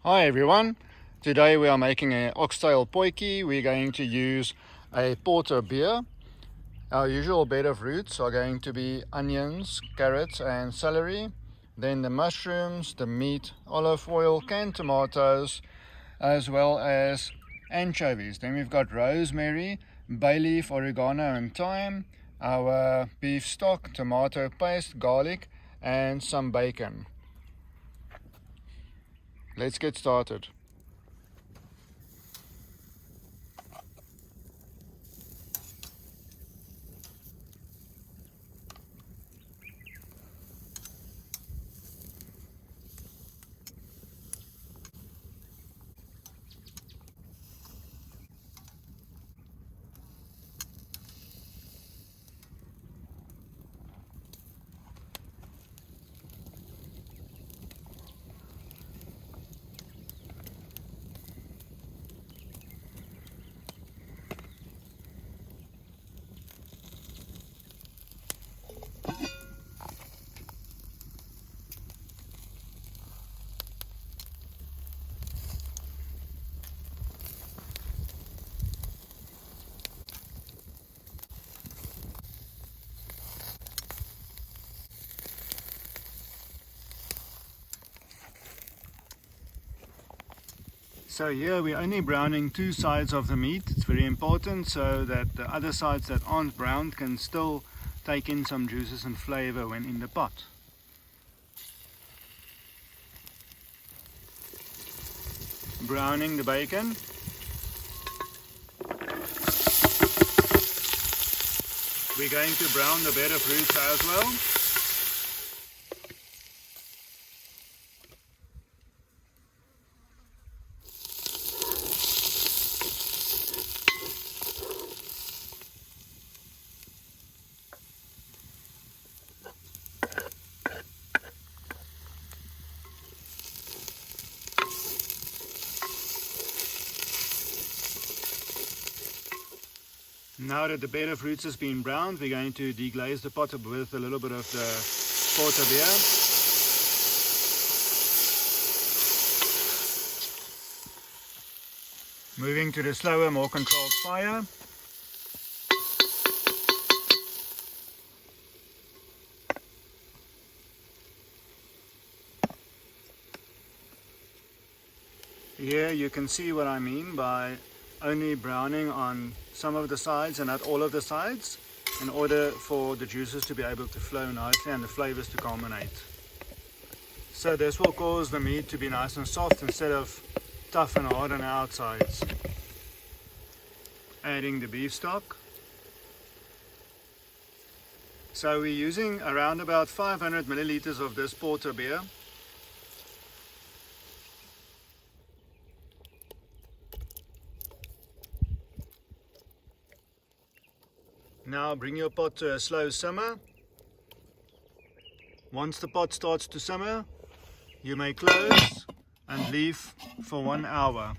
Hi everyone, today we are making an Oxtail Potjie. We're going to use a porter beer. Our usual bed of roots are going to be onions, carrots and celery. Then the mushrooms, the meat, olive oil, canned tomatoes, as well as anchovies. Then we've got rosemary, bay leaf, oregano and thyme, our beef stock, tomato paste, garlic and some bacon. Let's get started. So here we're only browning two sides of the meat. It's very important so that the other sides that aren't browned can still take in some juices and flavor when in the pot. Browning the bacon. We're going to brown the bed of roots as well. Now that the bed of roots has been browned, we're going to deglaze the pot with a little bit of the porter beer. Moving to the slower, more controlled fire. Here you can see what I mean by only browning on some of the sides and not all of the sides, in order for the juices to be able to flow nicely and the flavors to culminate. So this will cause the meat to be nice and soft instead of tough and hard on the outsides. Adding the beef stock. So we're using around about 500 milliliters of this porter beer. Now bring your pot to a slow simmer. Once the pot starts to simmer, you may close and leave for 1 hour.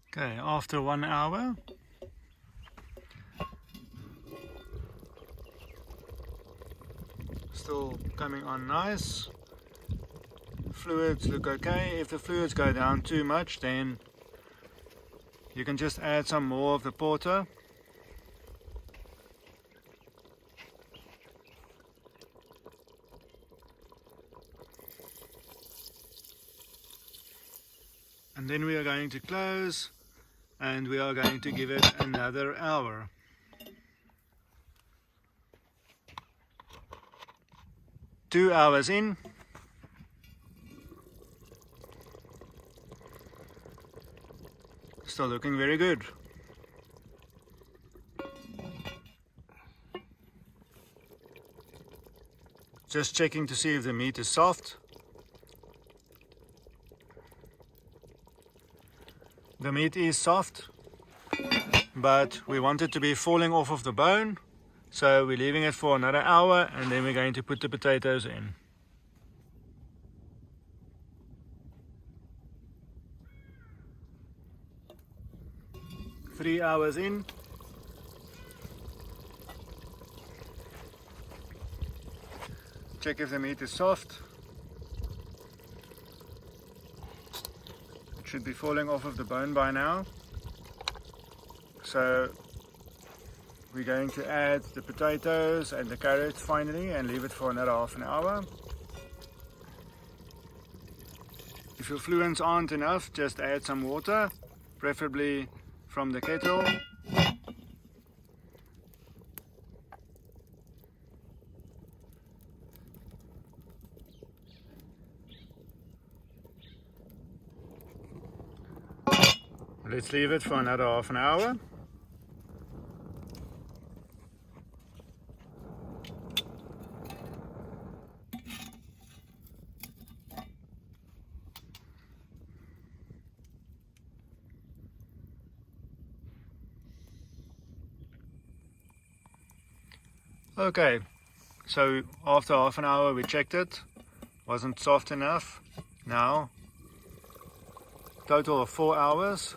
Okay, after 1 hour, still coming on nice. Fluids look okay. If the fluids go down too much, then you can just add some more of the porter. And then we are going to close and we are going to give it another hour. Two hours in. Still looking very good. Just checking to see if the meat is soft. The meat is soft, but we want it to be falling off of the bone, so we're leaving it for another hour and then we're going to put the potatoes in. 3 hours in. check if the meat is soft. It should be falling off of the bone by now. So we're going to add the potatoes and the carrots finally and leave it for another half an hour. If your fluents aren't enough, just add some water, preferably from the kettle. Let's leave it for another half an hour. Okay, so after half an hour we checked it, wasn't soft enough. Now, total of 4 hours,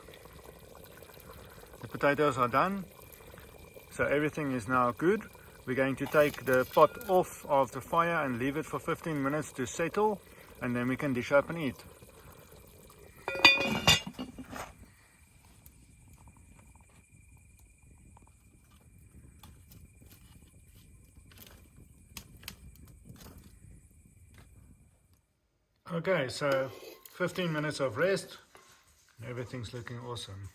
the potatoes are done, so everything is now good. We're going to take the pot off of the fire and leave it for 15 minutes to settle, and then we can dish up and eat. Okay, so 15 minutes of rest, and everything's looking awesome.